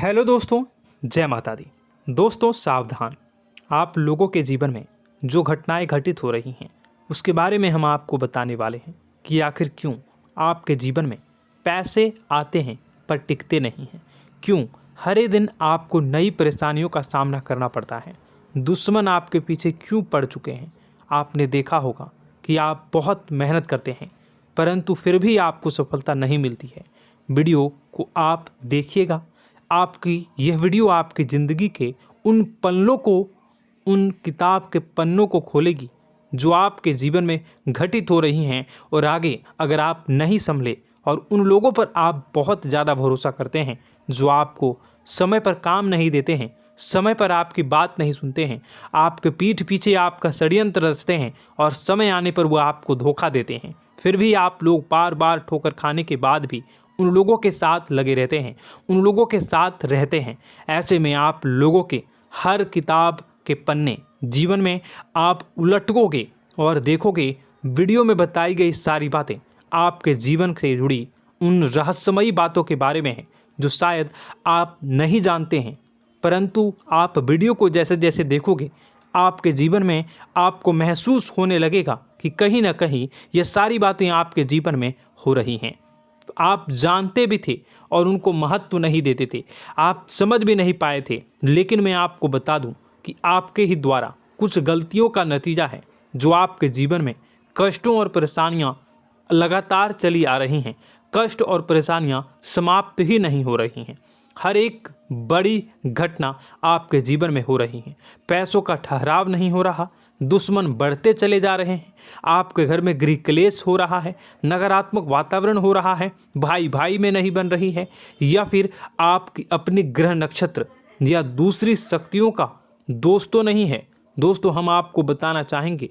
Hello दोस्तों, जय माता दी। दोस्तों सावधान, आप लोगों के जीवन में जो घटनाएं घटित हो रही हैं उसके बारे में हम आपको बताने वाले हैं कि आखिर क्यों आपके जीवन में पैसे आते हैं पर टिकते नहीं हैं। क्यों हर दिन आपको नई परेशानियों का सामना करना पड़ता है। दुश्मन आपके पीछे क्यों पड़ चुके हैं। आपने देखा होगा कि आप बहुत मेहनत करते हैं परंतु फिर भी आपको सफलता नहीं मिलती है। वीडियो को आप देखिएगा। आपकी यह वीडियो आपकी ज़िंदगी के उन पन्नों को, उन किताब के पन्नों को खोलेगी जो आपके जीवन में घटित हो रही हैं। और आगे अगर आप नहीं संभले और उन लोगों पर आप बहुत ज़्यादा भरोसा करते हैं जो आपको समय पर काम नहीं देते हैं, समय पर आपकी बात नहीं सुनते हैं, आपके पीठ पीछे आपका षड्यंत्र रचते हैं और समय आने पर वो आपको धोखा देते हैं, फिर भी आप लोग बार बार ठोकर खाने के बाद भी उन लोगों के साथ लगे रहते हैं, उन लोगों के साथ रहते हैं। ऐसे में आप लोगों के हर किताब के पन्ने जीवन में आप उलटोगे और देखोगे वीडियो में बताई गई सारी बातें आपके जीवन से जुड़ी उन रहस्यमयी बातों के बारे में हैं जो शायद आप नहीं जानते हैं। परंतु आप वीडियो को जैसे जैसे देखोगे आपके जीवन में आपको महसूस होने लगेगा कि कहीं ना कहीं ये सारी बातें आपके जीवन में हो रही हैं। आप जानते भी थे और उनको महत्व नहीं देते थे, आप समझ भी नहीं पाए थे। लेकिन मैं आपको बता दूं कि आपके ही द्वारा कुछ गलतियों का नतीजा है जो आपके जीवन में कष्टों और परेशानियां लगातार चली आ रही हैं। कष्ट और परेशानियां समाप्त ही नहीं हो रही हैं। हर एक बड़ी घटना आपके जीवन में हो रही है। पैसों का ठहराव नहीं हो रहा, दुश्मन बढ़ते चले जा रहे हैं, आपके घर में गृह क्लेश हो रहा है, नकारात्मक वातावरण हो रहा है, भाई भाई में नहीं बन रही है, या फिर आपकी अपनी ग्रह नक्षत्र या दूसरी शक्तियों का दोस्तों नहीं है। दोस्तों हम आपको बताना चाहेंगे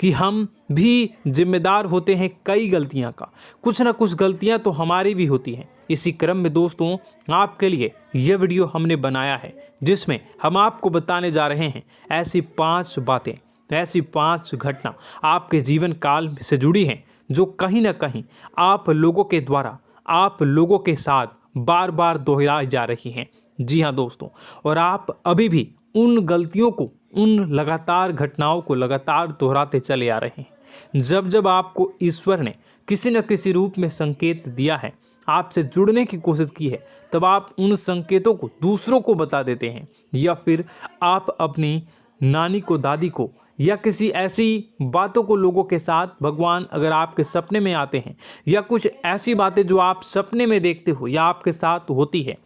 कि हम भी जिम्मेदार होते हैं कई गलतियां का, कुछ ना कुछ गलतियां तो हमारी भी होती हैं। इसी क्रम में दोस्तों आपके लिए यह वीडियो हमने बनाया है जिसमें हम आपको बताने जा रहे हैं ऐसी 5 बातें, ऐसी 5 घटना आपके जीवन काल से जुड़ी हैं जो कहीं ना कहीं आप लोगों के द्वारा आप लोगों के साथ बार बार दोहराई जा रही हैं। जी हाँ दोस्तों, और आप अभी भी उन गलतियों को, उन लगातार घटनाओं को लगातार दोहराते चले आ रहे हैं। जब जब आपको ईश्वर ने किसी न किसी रूप में संकेत दिया है, आपसे जुड़ने की कोशिश की है, तब आप उन संकेतों को दूसरों को बता देते हैं, या फिर आप अपनी नानी को, दादी को, या किसी ऐसी बातों को लोगों के साथ, भगवान अगर आपके सपने में आते हैं या कुछ ऐसी बातें जो आप सपने में देखते हो या आपके साथ होती है,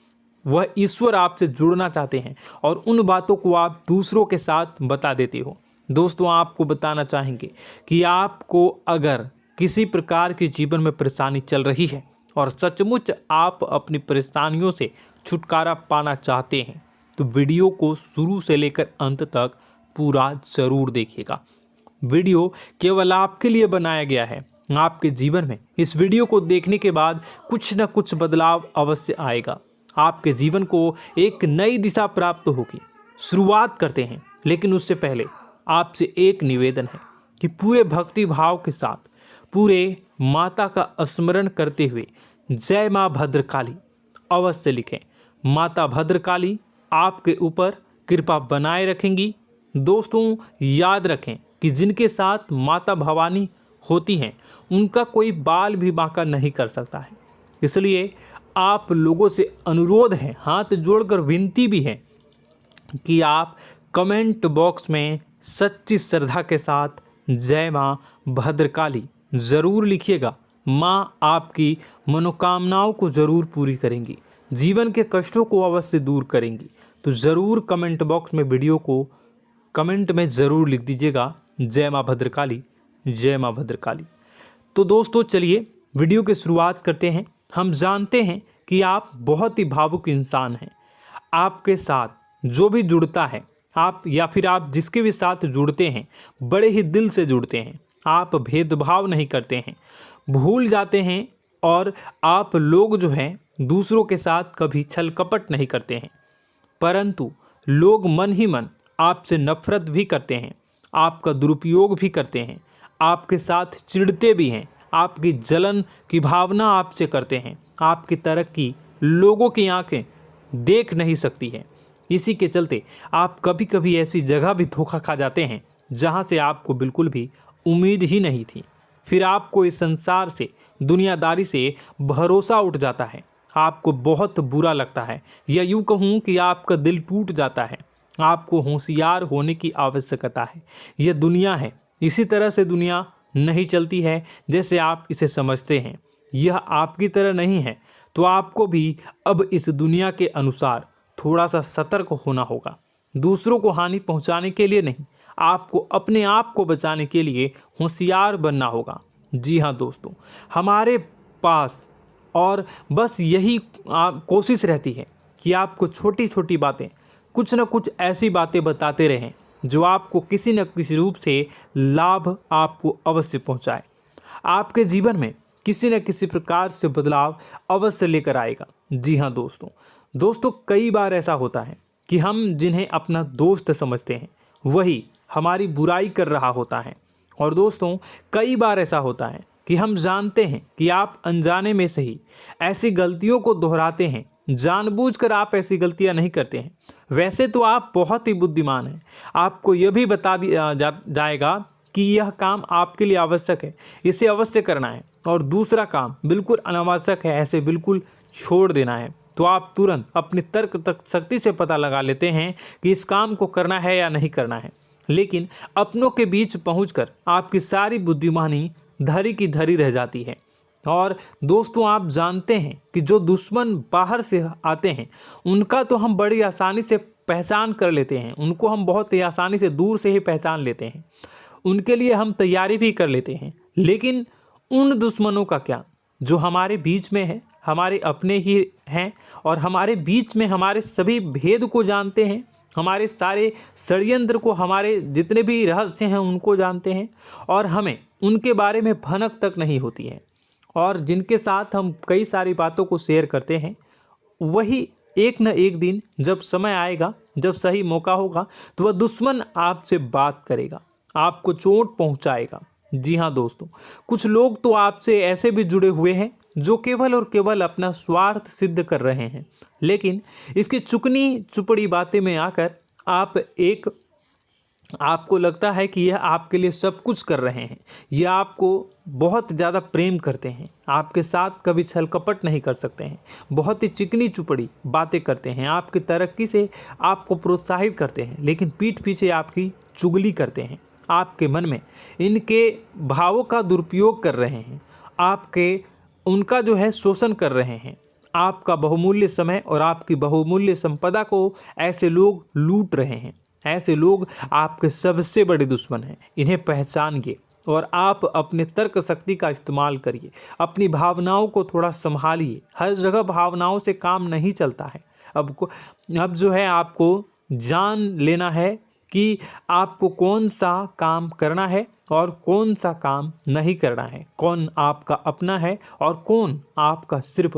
वह ईश्वर आपसे जुड़ना चाहते हैं और उन बातों को आप दूसरों के साथ बता देते हो। दोस्तों आपको बताना चाहेंगे कि आपको अगर किसी प्रकार की जीवन में परेशानी चल रही है और सचमुच आप अपनी परेशानियों से छुटकारा पाना चाहते हैं तो वीडियो को शुरू से लेकर अंत तक पूरा जरूर देखिएगा। वीडियो केवल आपके लिए बनाया गया है। आपके जीवन में इस वीडियो को देखने के बाद कुछ न कुछ बदलाव अवश्य आएगा। आपके जीवन को एक नई दिशा प्राप्त होगी। शुरुआत करते हैं, लेकिन उससे पहले आपसे एक निवेदन है कि पूरे भक्ति भाव के साथ पूरे माता का स्मरण करते हुए जय माँ भद्रकाली अवश्य लिखें। माता भद्रकाली आपके ऊपर कृपा बनाए रखेंगी। दोस्तों याद रखें कि जिनके साथ माता भवानी होती हैं उनका कोई बाल भी बांका नहीं कर सकता है। इसलिए आप लोगों से अनुरोध है, हाथ जोड़कर विनती भी है कि आप कमेंट बॉक्स में सच्ची श्रद्धा के साथ जय माँ भद्रकाली ज़रूर लिखिएगा। माँ आपकी मनोकामनाओं को ज़रूर पूरी करेंगी, जीवन के कष्टों को अवश्य दूर करेंगी। तो ज़रूर कमेंट बॉक्स में वीडियो को कमेंट में ज़रूर लिख दीजिएगा जय माँ भद्रकाली, जय माँ भद्रकाली। तो दोस्तों चलिए वीडियो की शुरुआत करते हैं। हम जानते हैं कि आप बहुत ही भावुक इंसान हैं। आपके साथ जो भी जुड़ता है, आप या फिर आप जिसके भी साथ जुड़ते हैं बड़े ही दिल से जुड़ते हैं। आप भेदभाव नहीं करते हैं, भूल जाते हैं, और आप लोग जो हैं दूसरों के साथ कभी छल कपट नहीं करते हैं। परंतु लोग मन ही मन आपसे नफरत भी करते हैं, आपका दुरुपयोग भी करते हैं, आपके साथ चिढ़ते भी हैं, आपकी जलन की भावना आपसे करते हैं। आपकी तरक्की लोगों की आंखें देख नहीं सकती है। इसी के चलते आप कभी कभी ऐसी जगह भी धोखा खा जाते हैं जहां से आपको बिल्कुल भी उम्मीद ही नहीं थी। फिर आपको इस संसार से, दुनियादारी से भरोसा उठ जाता है। आपको बहुत बुरा लगता है, या यूँ कहूँ कि आपका दिल टूट जाता है। आपको होशियार होने की आवश्यकता है। यह दुनिया है, इसी तरह से दुनिया नहीं चलती है जैसे आप इसे समझते हैं। यह आपकी तरह नहीं है, तो आपको भी अब इस दुनिया के अनुसार थोड़ा सा सतर्क होना होगा। दूसरों को हानि पहुंचाने के लिए नहीं, आपको अपने आप को बचाने के लिए होशियार बनना होगा। जी हाँ दोस्तों, हमारे पास और बस यही कोशिश रहती है कि आपको छोटी छोटी बातें, कुछ न कुछ ऐसी बातें बताते रहें जो आपको किसी न किसी रूप से लाभ आपको अवश्य पहुंचाए, आपके जीवन में किसी न किसी प्रकार से बदलाव अवश्य लेकर आएगा। जी हाँ दोस्तों, कई बार ऐसा होता है कि हम जिन्हें अपना दोस्त समझते हैं वही हमारी बुराई कर रहा होता है। और दोस्तों, कई बार ऐसा होता है कि हम जानते हैं कि आप अनजाने में से ही ऐसी गलतियों को दोहराते हैं। जानबूझकर आप ऐसी गलतियां नहीं करते हैं। वैसे तो आप बहुत ही बुद्धिमान हैं। आपको यह भी बता दिया जाएगा कि यह काम आपके लिए आवश्यक है, इसे अवश्य करना है, और दूसरा काम बिल्कुल अनावश्यक है, ऐसे बिल्कुल छोड़ देना है। तो आप तुरंत अपनी तर्क शक्ति से पता लगा लेते हैं कि इस काम को करना है या नहीं करना है। लेकिन अपनों के बीच पहुंचकर आपकी सारी बुद्धिमानी धरी की धरी रह जाती है। और दोस्तों, आप जानते हैं कि जो दुश्मन बाहर से आते हैं उनका तो हम बड़ी आसानी से पहचान कर लेते हैं, उनको हम बहुत ही आसानी से दूर से ही पहचान लेते हैं, उनके लिए हम तैयारी भी कर लेते हैं। लेकिन उन दुश्मनों का क्या जो हमारे बीच में है, हमारे अपने ही हैं, और हमारे बीच में हमारे सभी भेद को जानते हैं, हमारे सारे षड्यंत्र को, हमारे जितने भी रहस्य हैं उनको जानते हैं, और हमें उनके बारे में भनक तक नहीं होती है, और जिनके साथ हम कई सारी बातों को शेयर करते हैं, वही एक न एक दिन जब समय आएगा, जब सही मौका होगा, तो वह दुश्मन आपसे बात करेगा, आपको चोट पहुंचाएगा। जी हाँ दोस्तों, कुछ लोग तो आपसे ऐसे भी जुड़े हुए हैं जो केवल और केवल अपना स्वार्थ सिद्ध कर रहे हैं। लेकिन इसकी चुकनी चुपड़ी बातें में आकर आपको लगता है कि यह आपके लिए सब कुछ कर रहे हैं, यह आपको बहुत ज़्यादा प्रेम करते हैं, आपके साथ कभी छल कपट नहीं कर सकते हैं, बहुत ही चिकनी चुपड़ी बातें करते हैं, आपकी तरक्की से आपको प्रोत्साहित करते हैं, लेकिन पीठ पीछे आपकी चुगली करते हैं, आपके मन में इनके भावों का दुरुपयोग कर रहे हैं, उनका जो है शोषण कर रहे हैं। आपका बहुमूल्य समय और आपकी बहुमूल्य संपदा को ऐसे लोग लूट रहे हैं। ऐसे लोग आपके सबसे बड़े दुश्मन हैं। इन्हें पहचानिए और आप अपने तर्क शक्ति का इस्तेमाल करिए। अपनी भावनाओं को थोड़ा संभालिए। हर जगह भावनाओं से काम नहीं चलता है। अब जो है आपको जान लेना है कि आपको कौन सा काम करना है और कौन सा काम नहीं करना है, कौन आपका अपना है और कौन आपका सिर्फ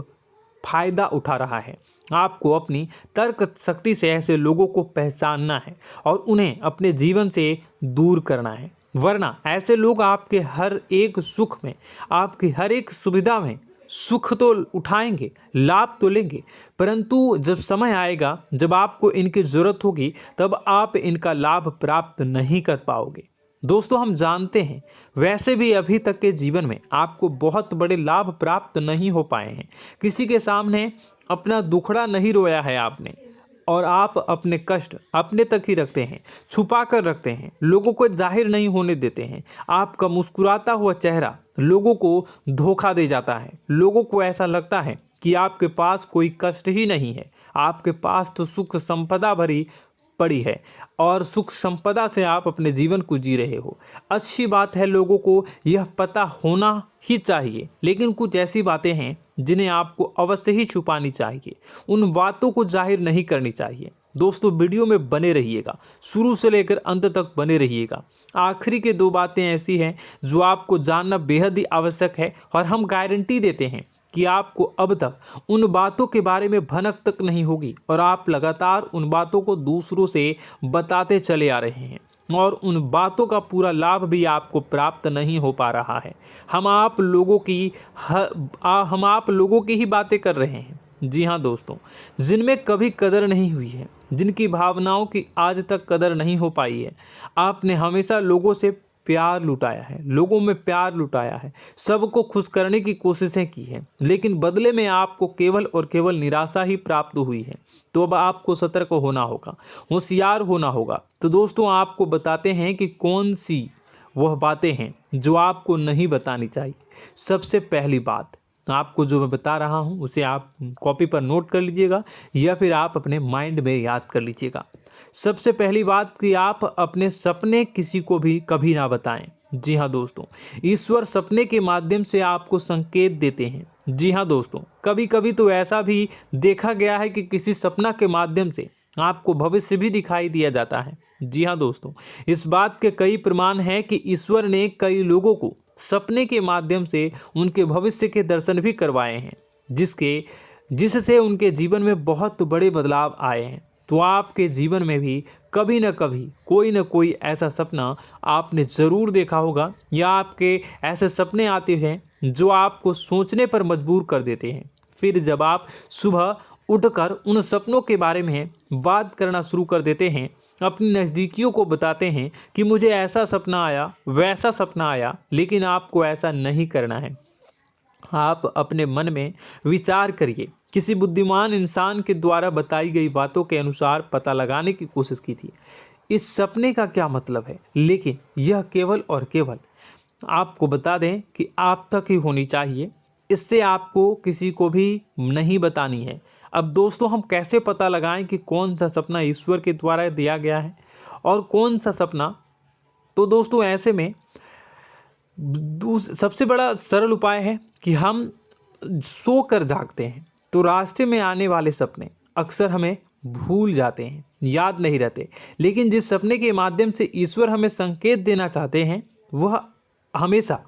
फायदा उठा रहा है। आपको अपनी तर्क शक्ति से ऐसे लोगों को पहचानना है और उन्हें अपने जीवन से दूर करना है, वरना ऐसे लोग आपके हर एक सुख में, आपकी हर एक सुविधा में सुख तो उठाएंगे, लाभ तो लेंगे, परंतु जब समय आएगा, जब आपको इनकी ज़रूरत होगी, तब आप इनका लाभ प्राप्त नहीं कर पाओगे। दोस्तों, हम जानते हैं वैसे भी अभी तक के जीवन में आपको बहुत बड़े लाभ प्राप्त नहीं हो पाए हैं। किसी के सामने अपना दुखड़ा नहीं रोया है आपने, और आप अपने कष्ट अपने तक ही रखते हैं, छुपा कर रखते हैं, लोगों को जाहिर नहीं होने देते हैं। आपका मुस्कुराता हुआ चेहरा लोगों को धोखा दे जाता है। लोगों को ऐसा लगता है कि आपके पास कोई कष्ट ही नहीं है, आपके पास तो सुख संपदा भरी पड़ी है और सुख संपदा से आप अपने जीवन को जी रहे हो। अच्छी बात है, लोगों को यह पता होना ही चाहिए, लेकिन कुछ ऐसी बातें हैं जिन्हें आपको अवश्य ही छुपानी चाहिए। उन बातों को जाहिर नहीं करनी चाहिए। दोस्तों, वीडियो में बने रहिएगा, शुरू से लेकर अंत तक बने रहिएगा। आखिरी के 2 बातें ऐसी हैं जो आपको जानना बेहद ही आवश्यक है, और हम गारंटी देते हैं कि आपको अब तक उन बातों के बारे में भनक तक नहीं होगी, और आप लगातार उन बातों को दूसरों से बताते चले आ रहे हैं, और उन बातों का पूरा लाभ भी आपको प्राप्त नहीं हो पा रहा है। हम आप लोगों की ही बातें कर रहे हैं, जी हाँ दोस्तों, जिनमें कभी कदर नहीं हुई है, जिनकी भावनाओं की आज तक कदर नहीं हो पाई है। आपने हमेशा लोगों से प्यार लुटाया है, लोगों में प्यार लुटाया है, सबको खुश करने की कोशिशें की हैं, लेकिन बदले में आपको केवल और केवल निराशा ही प्राप्त हुई है। तो अब आपको सतर्क होना होगा, होशियार होना होगा। तो दोस्तों, आपको बताते हैं कि कौन सी वह बातें हैं जो आपको नहीं बतानी चाहिए। सबसे पहली बात, आपको जो मैं बता रहा हूं उसे आप कॉपी पर नोट कर लीजिएगा या फिर आप अपने माइंड में याद कर लीजिएगा। सबसे पहली बात कि आप अपने सपने किसी को भी कभी ना बताएं। जी हाँ दोस्तों, ईश्वर सपने के माध्यम से आपको संकेत देते हैं। जी हाँ दोस्तों, कभी कभी तो ऐसा भी देखा गया है कि किसी सपना के माध्यम से आपको भविष्य भी दिखाई दिया जाता है। जी हाँ दोस्तों, इस बात के कई प्रमाण हैं कि ईश्वर ने कई लोगों को सपने के माध्यम से उनके भविष्य के दर्शन भी करवाए हैं, जिससे उनके जीवन में बहुत बड़े बदलाव आए हैं। तो आपके जीवन में भी कभी न कभी कोई न कोई ऐसा सपना आपने ज़रूर देखा होगा, या आपके ऐसे सपने आते हैं जो आपको सोचने पर मजबूर कर देते हैं। फिर जब आप सुबह उठकर उन सपनों के बारे में बात करना शुरू कर देते हैं, अपनी नज़दीकियों को बताते हैं कि मुझे ऐसा सपना आया, वैसा सपना आया, लेकिन आपको ऐसा नहीं करना है। आप अपने मन में विचार करिए। किसी बुद्धिमान इंसान के द्वारा बताई गई बातों के अनुसार पता लगाने की कोशिश की थी इस सपने का क्या मतलब है, लेकिन यह केवल और केवल आपको बता दें कि आप तक ही होनी चाहिए। इससे आपको किसी को भी नहीं बतानी है। अब दोस्तों, हम कैसे पता लगाएं कि कौन सा सपना ईश्वर के द्वारा दिया गया है और कौन सा सपना? तो दोस्तों, ऐसे में सबसे बड़ा सरल उपाय है कि हम सोकर जागते हैं तो रास्ते में आने वाले सपने अक्सर हमें भूल जाते हैं, याद नहीं रहते। लेकिन जिस सपने के माध्यम से ईश्वर हमें संकेत देना चाहते हैं वह हमेशा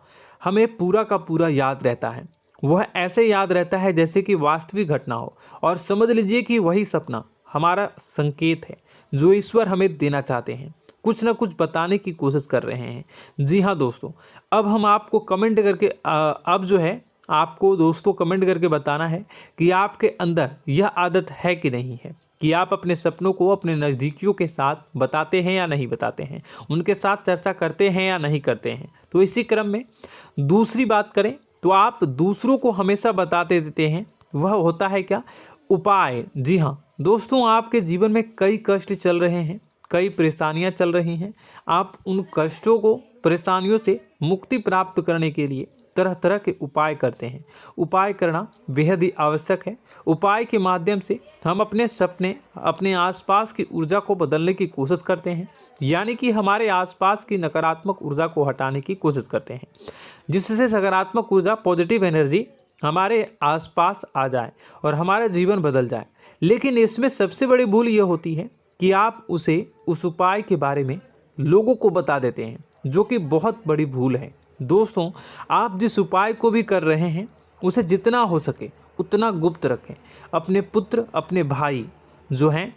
हमें पूरा का पूरा याद रहता है। वह ऐसे याद रहता है जैसे कि वास्तविक घटना हो, और समझ लीजिए कि वही सपना हमारा संकेत है जो ईश्वर हमें देना चाहते हैं, कुछ ना कुछ बताने की कोशिश कर रहे हैं। जी हाँ दोस्तों, अब हम आपको कमेंट करके अब जो है आपको दोस्तों कमेंट करके बताना है कि आपके अंदर यह आदत है कि नहीं है, कि आप अपने सपनों को अपने नज़दीकियों के साथ बताते हैं या नहीं बताते हैं, उनके साथ चर्चा करते हैं या नहीं करते हैं। तो इसी क्रम में दूसरी बात करें तो आप दूसरों को हमेशा बताते देते हैं, वह होता है क्या? उपाय। जी हाँ दोस्तों, आपके जीवन में कई कष्ट चल रहे हैं, कई परेशानियां चल रही हैं। आप उन कष्टों को, परेशानियों से मुक्ति प्राप्त करने के लिए तरह तरह के उपाय करते हैं। उपाय करना बेहद ही आवश्यक है। उपाय के माध्यम से हम अपने सपने, अपने आसपास की ऊर्जा को बदलने की कोशिश करते हैं, यानी कि हमारे आसपास की नकारात्मक ऊर्जा को हटाने की कोशिश करते हैं, जिससे सकारात्मक ऊर्जा, पॉजिटिव एनर्जी हमारे आसपास आ जाए और हमारा जीवन बदल जाए। लेकिन इसमें सबसे बड़ी भूल यह होती है कि आप उस उपाय के बारे में लोगों को बता देते हैं, जो कि बहुत बड़ी भूल है। दोस्तों, आप जिस उपाय को भी कर रहे हैं उसे जितना हो सके उतना गुप्त रखें। अपने पुत्र, अपने भाई जो हैं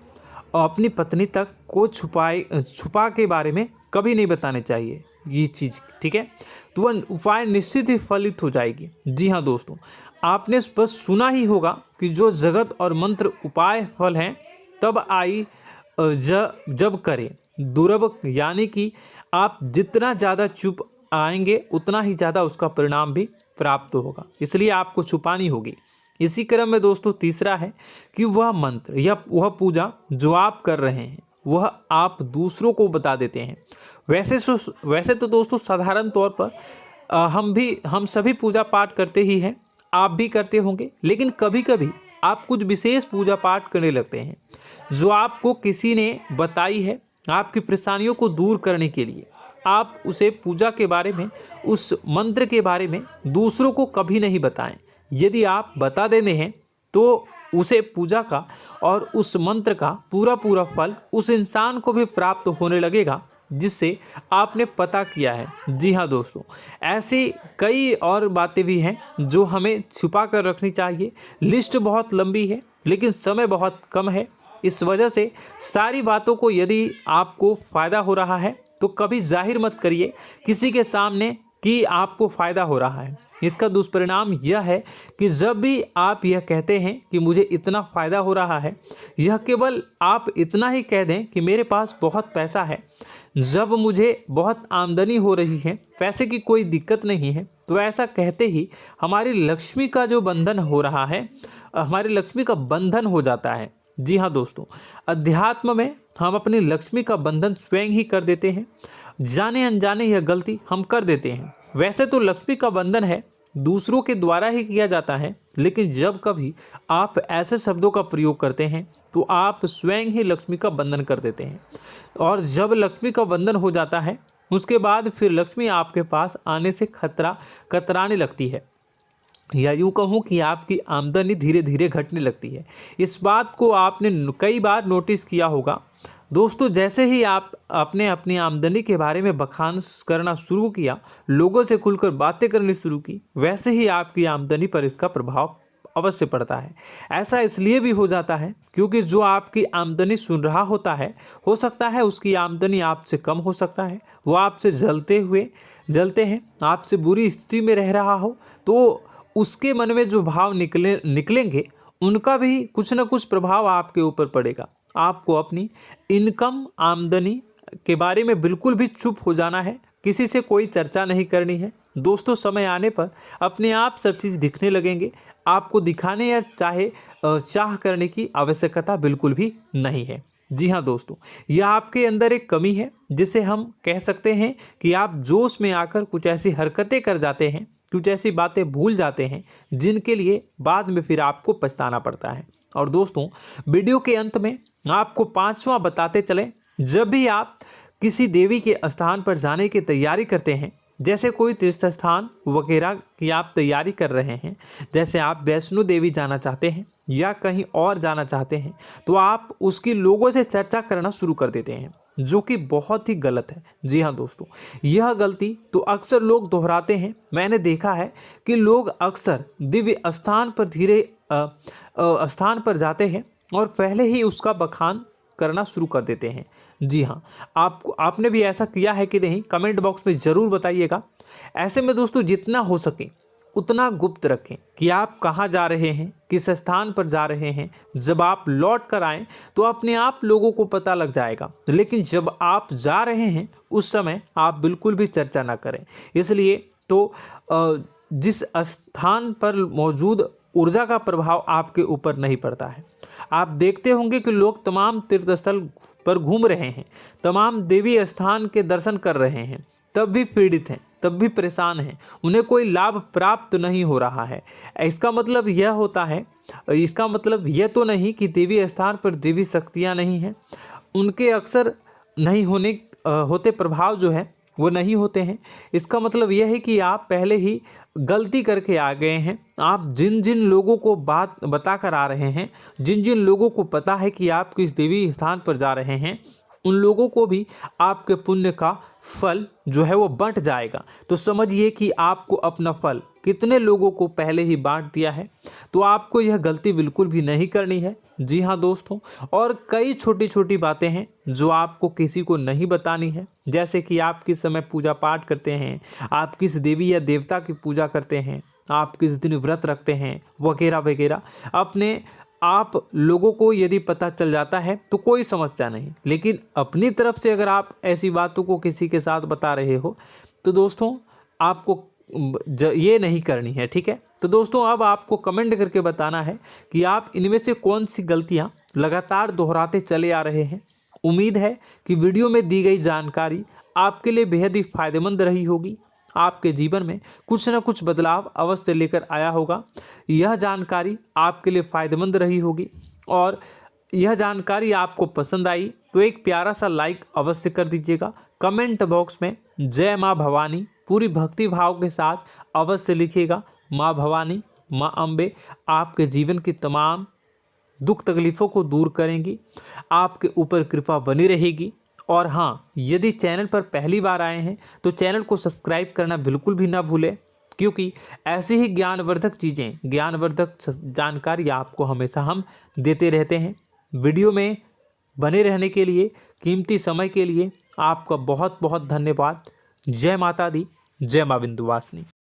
और अपनी पत्नी तक को छुपा के बारे में कभी नहीं बताने चाहिए ये चीज़, ठीक है? तो वह उपाय निश्चित ही फलित हो जाएगी। जी हाँ दोस्तों, आपने बस सुना ही होगा कि जो जगत और मंत्र उपाय फल हैं तब आई जब करें दुर्लभ, यानी कि आप जितना ज़्यादा चुप आएंगे उतना ही ज़्यादा उसका परिणाम भी प्राप्त होगा, इसलिए आपको छुपानी होगी। इसी क्रम में दोस्तों तीसरा है कि वह मंत्र या वह पूजा जो आप कर रहे हैं वह आप दूसरों को बता देते हैं। वैसे तो दोस्तों साधारण तौर पर हम सभी पूजा पाठ करते ही हैं, आप भी करते होंगे, लेकिन कभी कभी आप कुछ विशेष पूजा पाठ करने लगते हैं जो आपको किसी ने बताई है आपकी परेशानियों को दूर करने के लिए। आप उसे पूजा के बारे में, उस मंत्र के बारे में दूसरों को कभी नहीं बताएं। यदि आप बता देते हैं तो उसे पूजा का और उस मंत्र का पूरा फल उस इंसान को भी प्राप्त होने लगेगा जिससे आपने पता किया है। जी हाँ दोस्तों, ऐसी कई और बातें भी हैं जो हमें छुपा कर रखनी चाहिए। लिस्ट बहुत लंबी है लेकिन समय बहुत कम है, इस वजह से सारी बातों को, यदि आपको फ़ायदा हो रहा है तो कभी जाहिर मत करिए, किसी के सामने कि आपको फ़ायदा हो रहा है। इसका दुष्परिणाम यह है कि जब भी आप यह कहते हैं कि मुझे इतना फ़ायदा हो रहा है, यह केवल आप इतना ही कह दें कि मेरे पास बहुत पैसा है, जब मुझे बहुत आमदनी हो रही है, पैसे की कोई दिक्कत नहीं है, तो ऐसा कहते ही हमारी लक्ष्मी का जो बंधन हो रहा है, हमारी लक्ष्मी का बंधन हो जाता है। जी हाँ दोस्तों, अध्यात्म में हम अपनी लक्ष्मी का बंधन स्वयं ही कर देते हैं। जाने अनजाने यह गलती हम कर देते हैं। वैसे तो लक्ष्मी का बंधन है दूसरों के द्वारा ही किया जाता है, लेकिन जब कभी आप ऐसे शब्दों का प्रयोग करते हैं तो आप स्वयं ही लक्ष्मी का बंधन कर देते हैं। और जब लक्ष्मी का बंधन हो जाता है, उसके बाद फिर लक्ष्मी आपके पास आने से कतराने लगती है, या यूँ कहूँ कि आपकी आमदनी धीरे धीरे घटने लगती है। इस बात को आपने कई बार नोटिस किया होगा दोस्तों। जैसे ही आप अपने अपनी आमदनी के बारे में बखान करना शुरू किया, लोगों से खुलकर बातें करनी शुरू की, वैसे ही आपकी आमदनी पर इसका प्रभाव अवश्य पड़ता है। ऐसा इसलिए भी हो जाता है क्योंकि जो आपकी आमदनी सुन रहा होता है, हो सकता है उसकी आमदनी आपसे कम हो सकता है, वो आपसे जलते हैं, आपसे बुरी स्थिति में रह रहा हो, तो उसके मन में जो भाव निकलेंगे उनका भी कुछ न कुछ प्रभाव आपके ऊपर पड़ेगा। आपको अपनी इनकम आमदनी के बारे में बिल्कुल भी चुप हो जाना है, किसी से कोई चर्चा नहीं करनी है दोस्तों। समय आने पर अपने आप सब चीज़ दिखने लगेंगे। आपको दिखाने या चाह करने की आवश्यकता बिल्कुल भी नहीं है। जी हाँ दोस्तों, यह आपके अंदर एक कमी है, जिसे हम कह सकते हैं कि आप जोश में आकर कुछ ऐसी हरकतें कर जाते हैं, कुछ ऐसी बातें भूल जाते हैं जिनके लिए बाद में फिर आपको पछताना पड़ता है। और दोस्तों, वीडियो के अंत में आपको 5वां बताते चलें, जब भी आप किसी देवी के स्थान पर जाने की तैयारी करते हैं, जैसे कोई तीर्थ स्थान वगैरह की आप तैयारी कर रहे हैं, जैसे आप वैष्णो देवी जाना चाहते हैं या कहीं और जाना चाहते हैं, तो आप उसकी लोगों से चर्चा करना शुरू कर देते हैं, जो कि बहुत ही गलत है। जी हाँ दोस्तों, यह गलती तो अक्सर लोग दोहराते हैं। मैंने देखा है कि लोग अक्सर दिव्य स्थान पर जाते हैं और पहले ही उसका बखान करना शुरू कर देते हैं। जी हाँ, आपने भी ऐसा किया है कि नहीं, कमेंट बॉक्स में ज़रूर बताइएगा। ऐसे में दोस्तों, जितना हो सके उतना गुप्त रखें कि आप कहाँ जा रहे हैं, किस स्थान पर जा रहे हैं। जब आप लौट कर आएँ तो अपने आप लोगों को पता लग जाएगा, लेकिन जब आप जा रहे हैं उस समय आप बिल्कुल भी चर्चा ना करें। इसलिए तो जिस स्थान पर मौजूद ऊर्जा का प्रभाव आपके ऊपर नहीं पड़ता है। आप देखते होंगे कि लोग तमाम तीर्थ स्थल पर घूम रहे हैं, तमाम देवी स्थान के दर्शन कर रहे हैं, तब भी पीड़ित हैं, तब भी परेशान हैं, उन्हें कोई लाभ प्राप्त नहीं हो रहा है। इसका मतलब यह तो नहीं कि देवी स्थान पर देवी शक्तियाँ नहीं हैं, उनके अक्सर नहीं होते प्रभाव जो है वो नहीं होते हैं। इसका मतलब यह है कि आप पहले ही गलती करके आ गए हैं। आप जिन जिन लोगों को बात बता कर आ रहे हैं, जिन जिन लोगों को पता है कि आप किस देवी स्थान पर जा रहे हैं, उन लोगों को भी आपके पुण्य का फल जो है वो बंट जाएगा। तो समझिए कि आपको अपना फल कितने लोगों को पहले ही बांट दिया है। तो आपको यह गलती बिल्कुल भी नहीं करनी है। जी हाँ दोस्तों, और कई छोटी छोटी बातें हैं जो आपको किसी को नहीं बतानी है, जैसे कि आप किस समय पूजा पाठ करते हैं, आप किस देवी या देवता की पूजा करते हैं, आप किस दिन व्रत रखते हैं, वगैरह वगैरह। आप लोगों को यदि पता चल जाता है तो कोई समस्या नहीं, लेकिन अपनी तरफ से अगर आप ऐसी बातों को किसी के साथ बता रहे हो तो दोस्तों आपको ये नहीं करनी है, ठीक है। तो दोस्तों, अब आपको कमेंट करके बताना है कि आप इनमें से कौन सी गलतियां लगातार दोहराते चले आ रहे हैं। उम्मीद है कि वीडियो में दी गई जानकारी आपके लिए बेहद ही फायदेमंद रही होगी, आपके जीवन में कुछ न कुछ बदलाव अवश्य लेकर आया होगा। यह जानकारी आपके लिए फ़ायदेमंद रही होगी और यह जानकारी आपको पसंद आई तो एक प्यारा सा लाइक अवश्य कर दीजिएगा। कमेंट बॉक्स में जय माँ भवानी पूरी भक्ति भाव के साथ अवश्य लिखिएगा। माँ भवानी, माँ अम्बे आपके जीवन की तमाम दुख तकलीफ़ों को दूर करेंगी, आपके ऊपर कृपा बनी रहेगी। और हाँ, यदि चैनल पर पहली बार आए हैं तो चैनल को सब्सक्राइब करना बिल्कुल भी ना भूलें, क्योंकि ऐसी ही ज्ञानवर्धक चीज़ें, ज्ञानवर्धक जानकारी आपको हमेशा हम देते रहते हैं। वीडियो में बने रहने के लिए, कीमती समय के लिए आपका बहुत बहुत धन्यवाद। जय माता दी, जय मां विंध्यवासिनी।